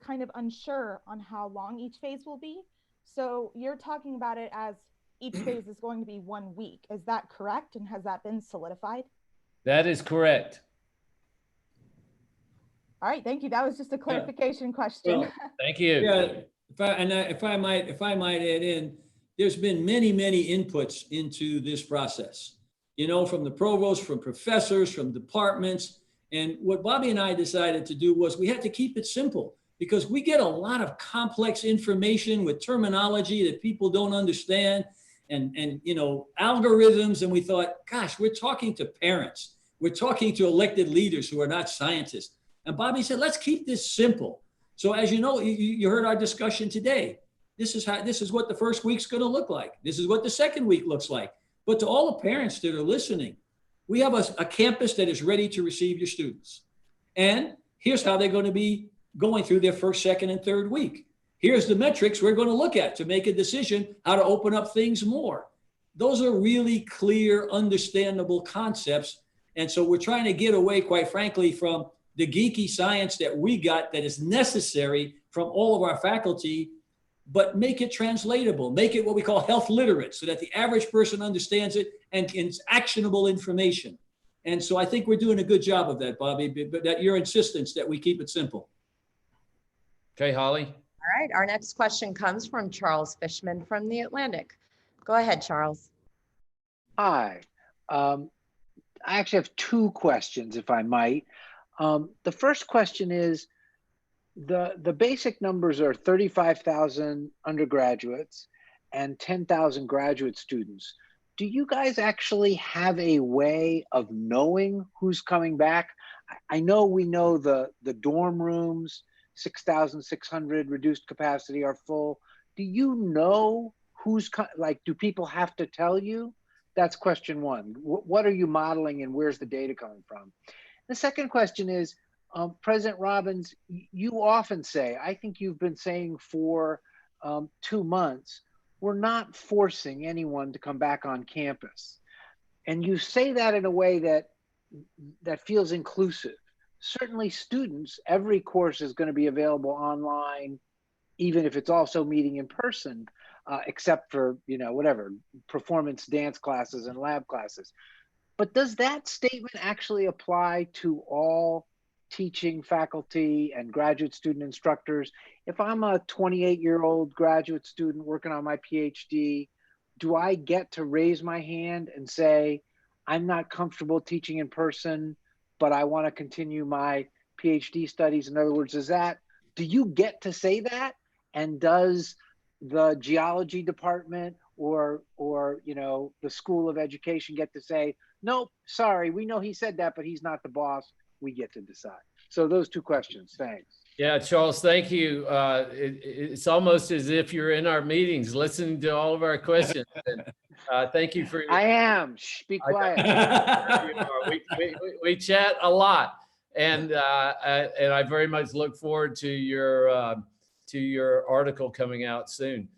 kind of unsure on how long each phase will be. So you're talking about it as each phase is going to be 1 week. Is that correct? And has that been solidified? That is correct. All right, thank you. That was just a clarification question. Well, thank you. Yeah, if I might add in, there's been many inputs into this process, from the provost, from professors, from departments. And what Bobby and I decided to do was we had to keep it simple, because we get a lot of complex information with terminology that people don't understand, and algorithms. And we thought, gosh, we're talking to parents. We're talking to elected leaders who are not scientists. And Bobby said, let's keep this simple. So as you know, you heard our discussion today. This is what the first week's going to look like. This is what the second week looks like. But to all the parents that are listening, we have a campus that is ready to receive your students. And here's how they're going to be going through their first, second, and third week. Here's the metrics we're going to look at to make a decision how to open up things more. Those are really clear, understandable concepts. And so we're trying to get away, quite frankly, from the geeky science that we got that is necessary from all of our faculty, but make it translatable, make it what we call health literate so that the average person understands it and it's actionable information. And so I think we're doing a good job of that, Bobby, but that your insistence that we keep it simple. Okay, Holly. All right, our next question comes from Charles Fishman from The Atlantic. Go ahead, Charles. Hi. I actually have two questions, if I might. The first question is, the basic numbers are 35,000 undergraduates and 10,000 graduate students. Do you guys actually have a way of knowing who's coming back? I know we know the dorm rooms, 6,600 reduced capacity are full. Do you know who's, like, do people have to tell you? That's question one. What are you modeling and where's the data coming from? The second question is, President Robbins, you often say, I think you've been saying for 2 months, we're not forcing anyone to come back on campus. And you say that in a way that feels inclusive. Certainly students, every course is going to be available online, even if it's also meeting in person, except for, whatever, performance dance classes and lab classes. But does that statement actually apply to all teaching faculty and graduate student instructors? If I'm a 28-year-old graduate student working on my PhD, do I get to raise my hand and say, I'm not comfortable teaching in person, but I want to continue my PhD studies? In other words, do you get to say that? And does the geology department or the School of Education get to say, nope, sorry, we know he said that, but he's not the boss. We get to decide. So those two questions. Thanks. Yeah, Charles, thank you. It's almost as if you're in our meetings listening to all of our questions. And, thank you for your— I am. Shh, be quiet. we chat a lot, and I very much look forward to your article coming out soon.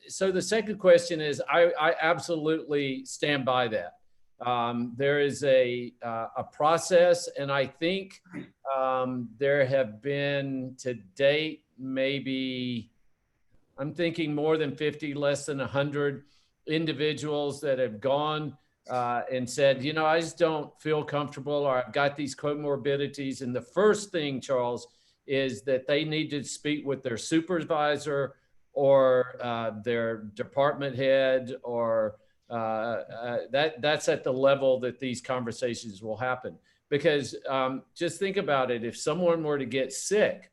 So the second question is, I absolutely stand by that. There is a process, and I think there have been to date, maybe, I'm thinking more than 50, less than 100 individuals that have gone and said, I just don't feel comfortable, or I've got these comorbidities. And the first thing, Charles, is that they need to speak with their supervisor or their department head, or that's at the level that these conversations will happen. Because just think about it, if someone were to get sick,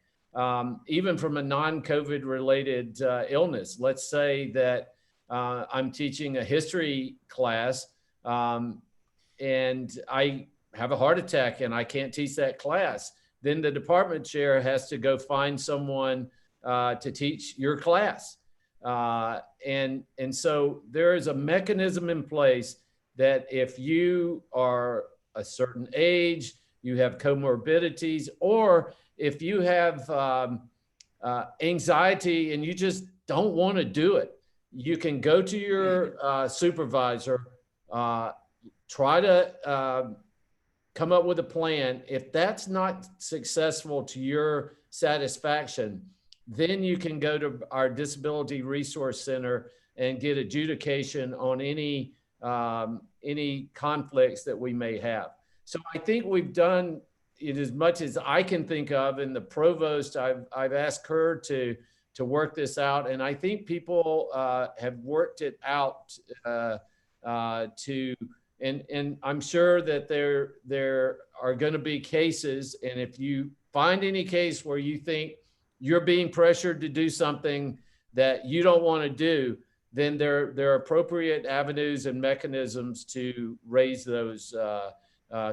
even from a non-COVID related illness, let's say that I'm teaching a history class and I have a heart attack and I can't teach that class, then the department chair has to go find someone to teach your class. And so there is a mechanism in place that if you are a certain age, you have comorbidities, or if you have anxiety and you just don't want to do it, you can go to your supervisor, try to come up with a plan. If that's not successful to your satisfaction, then you can go to our Disability Resource Center and get adjudication on any conflicts that we may have. So I think we've done it as much as I can think of, and the provost, I've asked her to work this out, and I think people have worked it out and I'm sure that there are going to be cases, and if you find any case where you think you're being pressured to do something that you don't want to do, then there are appropriate avenues and mechanisms to raise those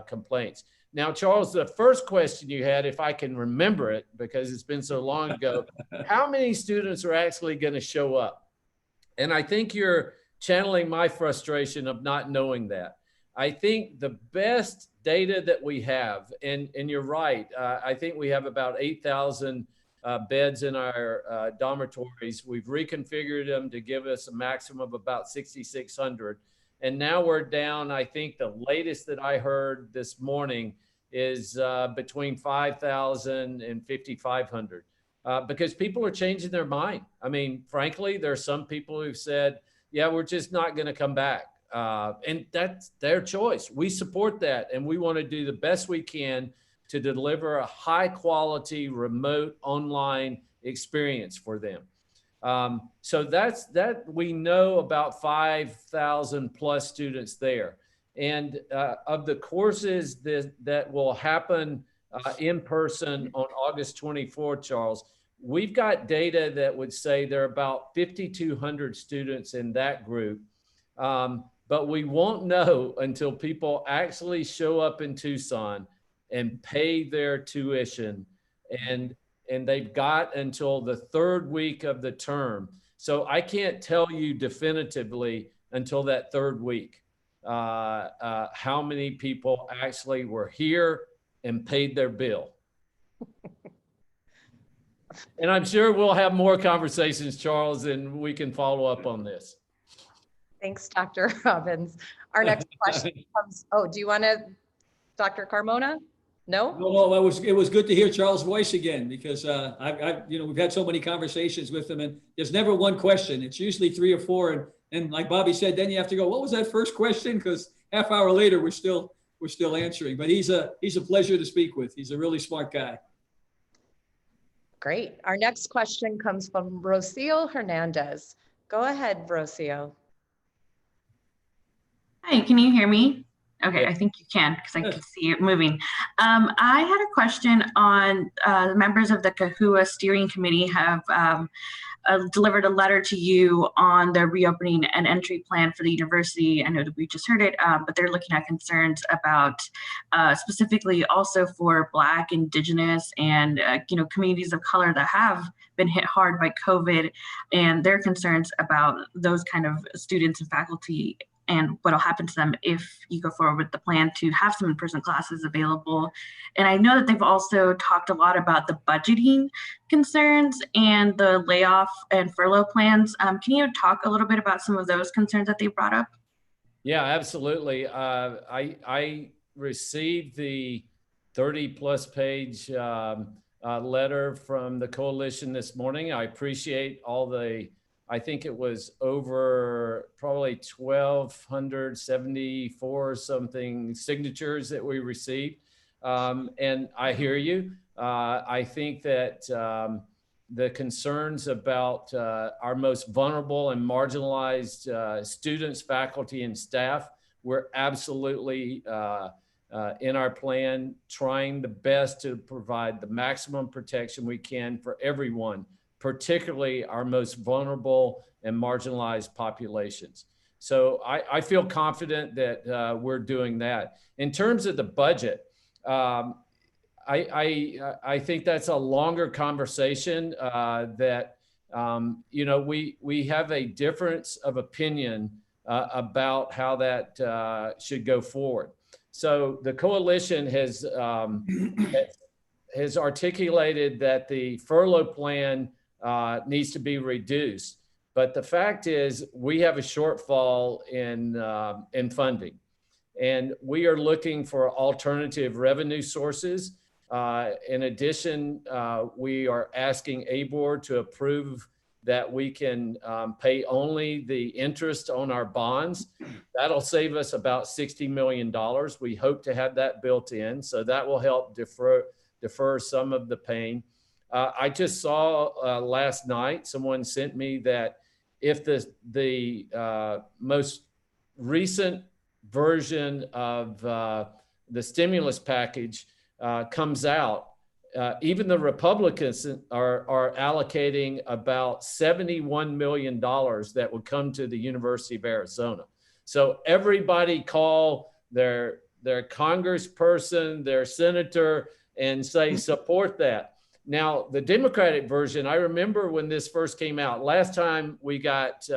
complaints. Now, Charles, the first question you had, if I can remember it, because it's been so long ago, how many students are actually going to show up? And I think you're channeling my frustration of not knowing that. I think the best data that we have, and you're right, I think we have about 8,000 beds in our dormitories. We've reconfigured them to give us a maximum of about 6,600. And now we're down, I think the latest that I heard this morning is between 5,000 and 5,500 because people are changing their mind. I mean, frankly, there are some people who've said, yeah, we're just not going to come back. And that's their choice. We support that. And we want to do the best we can to deliver a high quality remote online experience for them. So that we know about 5,000 plus students there. And of the courses that will happen in person on August 24th, Charles, we've got data that would say there are about 5,200 students in that group. But we won't know until people actually show up in Tucson and pay their tuition. And they've got until the third week of the term. So I can't tell you definitively until that third week how many people actually were here and paid their bill. And I'm sure we'll have more conversations, Charles, and we can follow up on this. Thanks, Dr. Robbins. Our next question comes, do you want to, Dr. Carmona? No? No, it was good to hear Charles' voice again, because we've had so many conversations with him, and there's never one question. It's usually 3 or 4, and like Bobby said, then you have to go, what was that first question? Because half hour later we're still answering. But he's a pleasure to speak with. He's a really smart guy. Great. Our next question comes from Rocio Hernandez. Go ahead, Rocio. Hi, can you hear me? Okay, I think you can, because I can see it moving. I had a question on members of the CAHUA steering committee have delivered a letter to you on the reopening and entry plan for the university. I know that we just heard it, but they're looking at concerns about specifically also for Black, Indigenous, and communities of color that have been hit hard by COVID, and their concerns about those kind of students and faculty and what will happen to them if you go forward with the plan to have some in-person classes available. And I know that they've also talked a lot about the budgeting concerns and the layoff and furlough plans. Can you talk a little bit about some of those concerns that they brought up? Yeah, absolutely. I received the 30-plus page letter from the coalition this morning. I appreciate all the, I think it was over probably 1,274 something signatures that we received. And I hear you. I think that the concerns about our most vulnerable and marginalized students, faculty, and staff, we're absolutely in our plan trying the best to provide the maximum protection we can for everyone, particularly our most vulnerable and marginalized populations. So I feel confident that we're doing that. In terms of the budget, I think that's a longer conversation that, we have a difference of opinion about how that should go forward. So the coalition has articulated that the furlough plan needs to be reduced. But the fact is we have a shortfall in funding. And we are looking for alternative revenue sources. In addition, we are asking ABOR to approve that we can pay only the interest on our bonds. That'll save us about $60 million. We hope to have that built in. So that will help defer some of the pain. I just saw last night, someone sent me that if the most recent version of the stimulus package comes out, even the Republicans are allocating about $71 million that would come to the University of Arizona. So everybody call their congressperson, their senator, and say, support that. Now, the Democratic version, I remember when this first came out, last time we got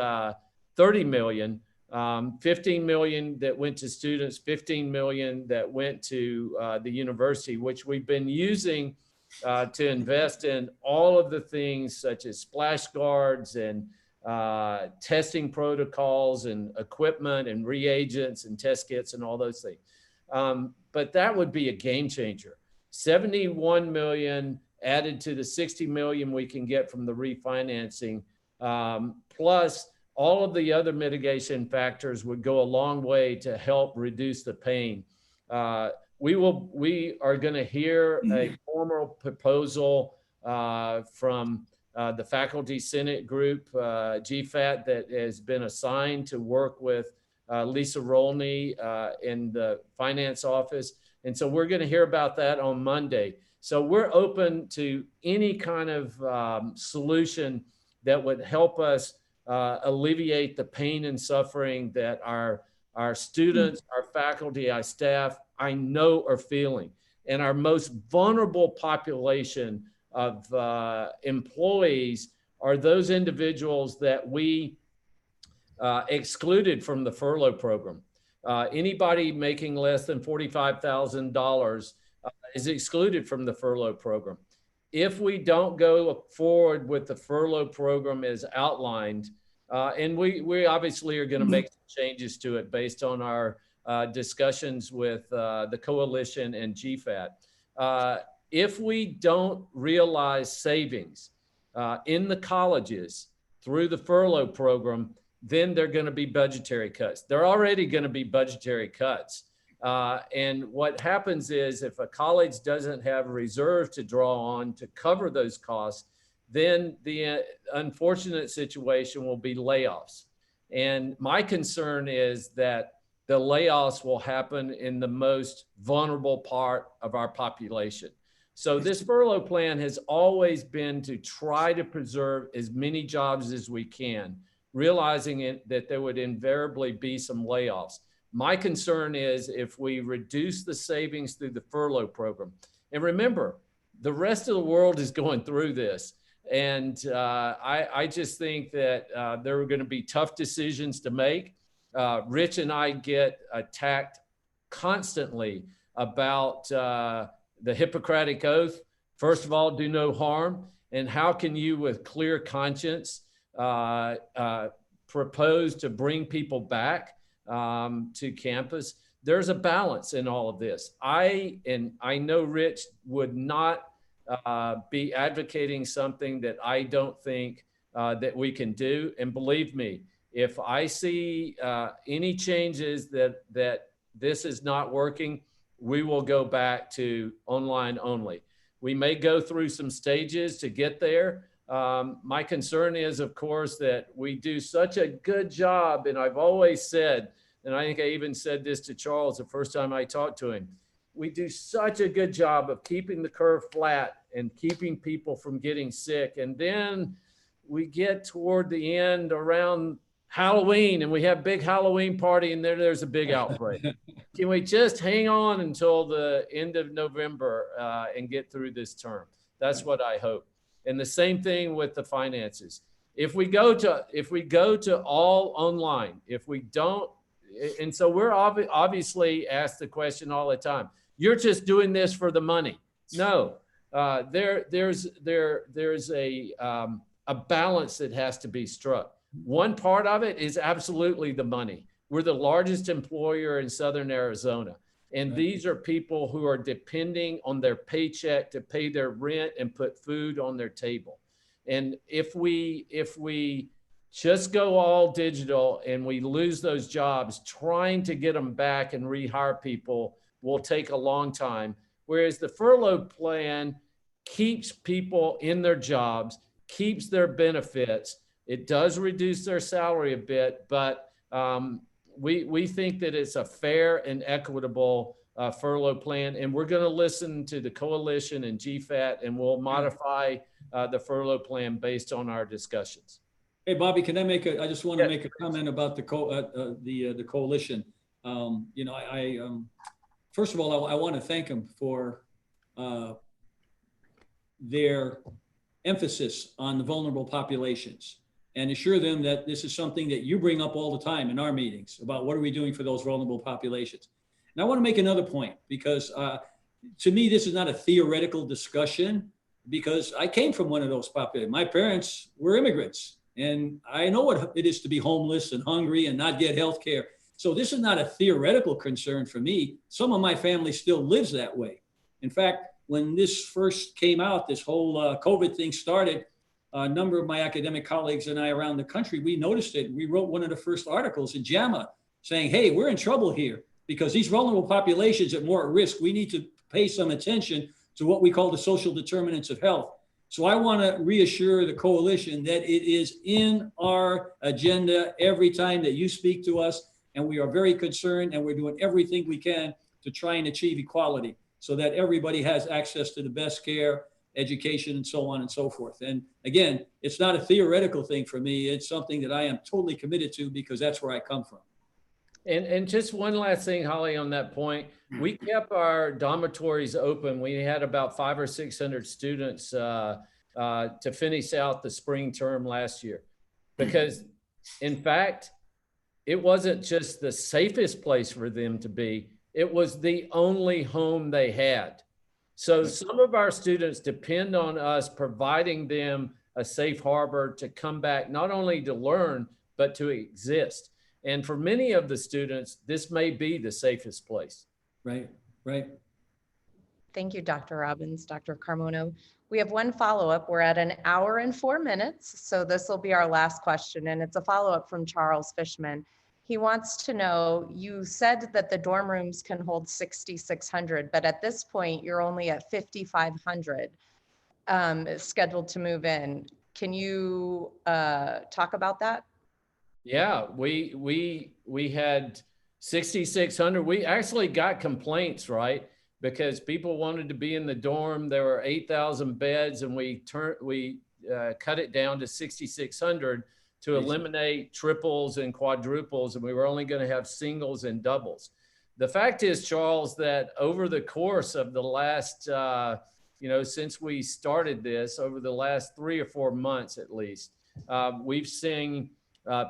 30 million, 15 million that went to students, 15 million that went to the university, which we've been using to invest in all of the things such as splash guards and testing protocols and equipment and reagents and test kits and all those things. But that would be a game changer. 71 million added to the 60 million we can get from the refinancing, plus all of the other mitigation factors would go a long way to help reduce the pain. We are going to hear a formal proposal from the Faculty Senate group, GFAT, that has been assigned to work with Lisa Rolney in the finance office. And so we're going to hear about that on Monday. So we're open to any kind of solution that would help us alleviate the pain and suffering that our students, our faculty, our staff, I know are feeling. And our most vulnerable population of employees are those individuals that we excluded from the furlough program. Anybody making less than $45,000 is excluded from the furlough program. If we don't go forward with the furlough program as outlined, and we obviously are going to make some changes to it based on our discussions with the coalition and GFAT. If we don't realize savings in the colleges through the furlough program, then they're going to be budgetary cuts. They're already going to be budgetary cuts. And what happens is if a college doesn't have a reserve to draw on to cover those costs, then the unfortunate situation will be layoffs. And my concern is that the layoffs will happen in the most vulnerable part of our population. So this furlough plan has always been to try to preserve as many jobs as we can, realizing that there would invariably be some layoffs. My concern is if we reduce the savings through the furlough program, and remember, the rest of the world is going through this. And I just think that there are going to be tough decisions to make. Rich and I get attacked constantly about the Hippocratic Oath. First of all, do no harm. And how can you, with clear conscience, propose to bring people back to campus? There's a balance in all of this. I know Rich would not be advocating something that I don't think that we can do. And believe me, if I see any changes that this is not working, we will go back to online only. We may go through some stages to get there. My concern is, of course, that we do such a good job. And I've always said, and I think I even said this to Charles the first time I talked to him, we do such a good job of keeping the curve flat and keeping people from getting sick. And then we get toward the end around Halloween and we have big Halloween party and there's a big outbreak. Can we just hang on until the end of November and get through this term? That's what I hope. And the same thing with the finances. If we go to all online, if we don't, and so we're obviously asked the question all the time, you're just doing this for the money. No, there's a balance that has to be struck. One part of it is absolutely the money. We're the largest employer in Southern Arizona. And these are people who are depending on their paycheck to pay their rent and put food on their table. And if we just go all digital and we lose those jobs, trying to get them back and rehire people will take a long time. Whereas the furlough plan keeps people in their jobs, keeps their benefits. It does reduce their salary a bit, but we think that it's a fair and equitable furlough plan. And we're going to listen to the coalition and GFAT, and we'll modify the furlough plan based on our discussions. Hey, Bobby, can I I just want to make a comment about the coalition. first of all, I want to thank them for their emphasis on the vulnerable populations and assure them that this is something that you bring up all the time in our meetings about what are we doing for those vulnerable populations. And I want to make another point because to me, this is not a theoretical discussion because I came from one of those populations. My parents were immigrants and I know what it is to be homeless and hungry and not get health care. So this is not a theoretical concern for me. Some of my family still lives that way. In fact, when this first came out, this whole COVID thing started, a number of my academic colleagues and I around the country, we noticed it. We wrote one of the first articles in JAMA saying, hey, we're in trouble here because these vulnerable populations are more at risk. We need to pay some attention to what we call the social determinants of health. So I want to reassure the coalition that it is in our agenda every time that you speak to us. And we are very concerned and we're doing everything we can to try and achieve equality so that everybody has access to the best care, education, and so on and so forth. And again, it's not a theoretical thing for me. It's something that I am totally committed to because that's where I come from. And just one last thing, Holly, on that point, we kept our dormitories open. We had about 500 or 600 students to finish out the spring term last year, because in fact, it wasn't just the safest place for them to be, it was the only home they had. So some of our students depend on us providing them a safe harbor to come back, not only to learn, but to exist. And for many of the students, this may be the safest place. Right, right. Thank you, Dr. Robbins, Dr. Carmona. We have one follow-up. We're at 1 hour and 4 minutes. So this will be our last question. And it's a follow-up from Charles Fishman. He wants to know, you said that the dorm rooms can hold 6,600, but at this point, you're only at 5,500 scheduled to move in. Can you talk about that? Yeah, we had 6,600. We actually got complaints, right? Because people wanted to be in the dorm. There were 8,000 beds, and we cut it down to 6,600 to eliminate triples and quadruples, and we were only going to have singles and doubles. The fact is, Charles, that over the course of the last, since we started this, over the last 3 or 4 months at least, we've seen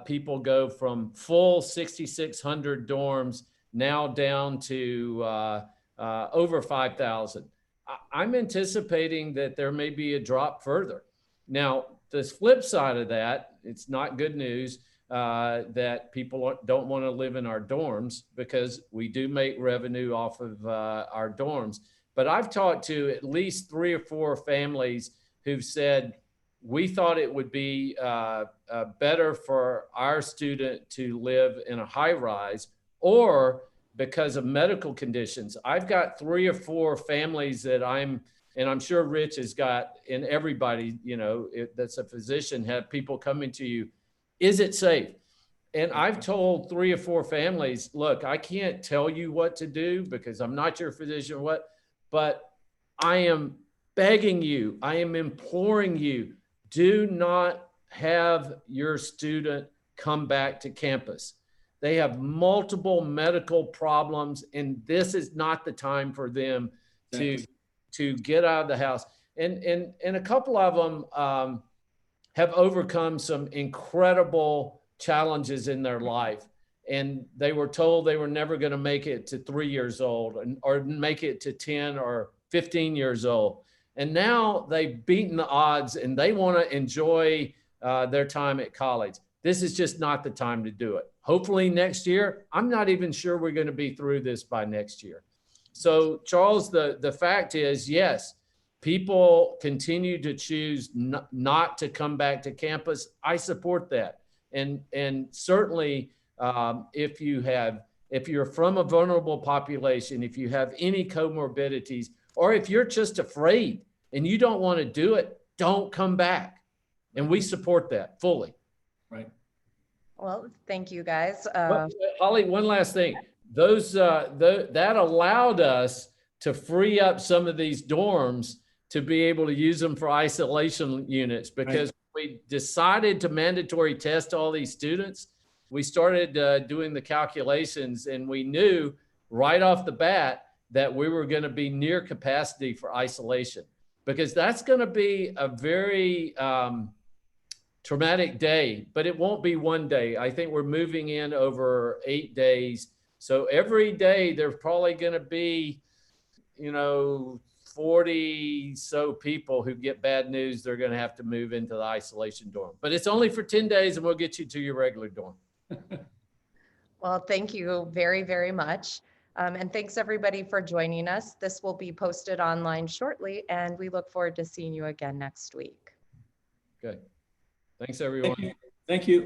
people go from full 6,600 dorms now down to over 5,000. I'm anticipating that there may be a drop further. Now, the flip side of that, it's not good news that people don't want to live in our dorms because we do make revenue off of our dorms. But I've talked to at least 3 or 4 families who've said, we thought it would be better for our student to live in a high rise, or because of medical conditions. I've got 3 or 4 families that and I'm sure Rich has got, and everybody, that's a physician, have people coming to you, is it safe? And I've told 3 or 4 families, look, I can't tell you what to do because I'm not your physician or but I am begging you, I am imploring you, do not have your student come back to campus. They have multiple medical problems, and this is not the time for them to get out of the house. And a couple of them have overcome some incredible challenges in their life. And they were told they were never going to make it to 3 years old or make it to 10 or 15 years old. And now they've beaten the odds and they want to enjoy their time at college. This is just not the time to do it. Hopefully next year. I'm not even sure we're going to be through this by next year. So Charles, the fact is, yes, people continue to choose not to come back to campus. I support that. And certainly if you're from a vulnerable population, if you have any comorbidities, or if you're just afraid and you don't want to do it, don't come back. And we support that fully. Right. Well, thank you guys. Holly, one last thing. That allowed us to free up some of these dorms to be able to use them for isolation units, because we decided to mandatory test all these students. We started doing the calculations, and we knew right off the bat that we were going to be near capacity for isolation, because that's going to be a very traumatic day, but it won't be one day. I think we're moving in over 8 days. So every day there's probably going to be, 40 so people who get bad news they're going to have to move into the isolation dorm. But it's only for 10 days and we'll get you to your regular dorm. Well, thank you very, very much. And thanks everybody for joining us. This will be posted online shortly, and we look forward to seeing you again next week. Okay. Thanks, everyone. Thank you.